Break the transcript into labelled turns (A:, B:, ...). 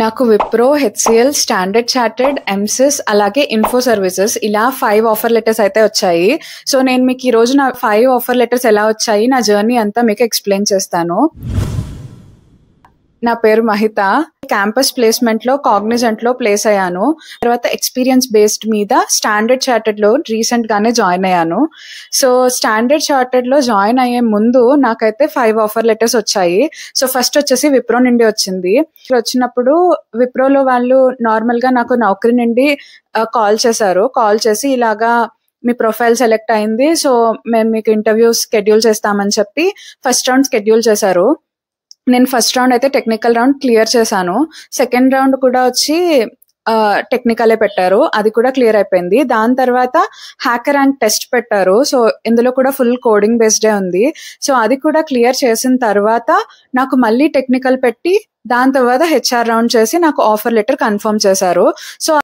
A: నాకు Wipro, HCl, standard chartered, ఎంసిస్ అలాగే info services ఇలా 5 ఆఫర్ లెటర్స్ అయితే వచ్చాయి. సో నేను మీకు ఈ రోజు నా 5 ఆఫర్ లెటర్స్ ఎలా వచ్చాయి, నా జర్నీ అంతా మీకు ఎక్స్ప్లెయిన్ చేస్తాను. నా పేరు మహిత. క్యాంపస్ ప్లేస్మెంట్ లో కాగ్నిజెంట్ లో ప్లేస్ అయ్యాను. తర్వాత ఎక్స్పీరియన్స్ బేస్డ్ మీద స్టాండర్డ్ చార్టర్డ్ లో రీసెంట్ గానే జాయిన్ అయ్యాను. సో స్టాండర్డ్ చార్టర్డ్ లో జాయిన్ అయ్యే ముందు నాకైతే 5 ఆఫర్ లెటర్స్ వచ్చాయి. సో ఫస్ట్ వచ్చేసి విప్రో నుండి వచ్చింది. వచ్చినప్పుడు విప్రోలో వాళ్ళు నార్మల్ గా నాకు నౌకరీ నుండి కాల్ చేశారు. కాల్ చేసి ఇలాగా మీ ప్రొఫైల్ సెలెక్ట్ అయింది, సో మేము మీకు ఇంటర్వ్యూ షెడ్యూల్ చేస్తామని చెప్పి ఫస్ట్ రౌండ్ షెడ్యూల్ చేశారు. నేను ఫస్ట్ రౌండ్ అయితే టెక్నికల్ రౌండ్ క్లియర్ చేశాను. సెకండ్ రౌండ్ కూడా వచ్చి టెక్నికలే పెట్టారు, అది కూడా క్లియర్ అయిపోయింది. దాని తర్వాత హ్యాకర్ ర్యాంక్ టెస్ట్ పెట్టారు. సో ఇందులో కూడా ఫుల్ కోడింగ్ బేస్డే ఉంది. సో అది కూడా క్లియర్ చేసిన తర్వాత నాకు మళ్ళీ టెక్నికల్ పెట్టి దాని తర్వాత హెచ్ఆర్ రౌండ్ చేసి నాకు ఆఫర్ లెటర్ కన్ఫర్మ్ చేశారు. సో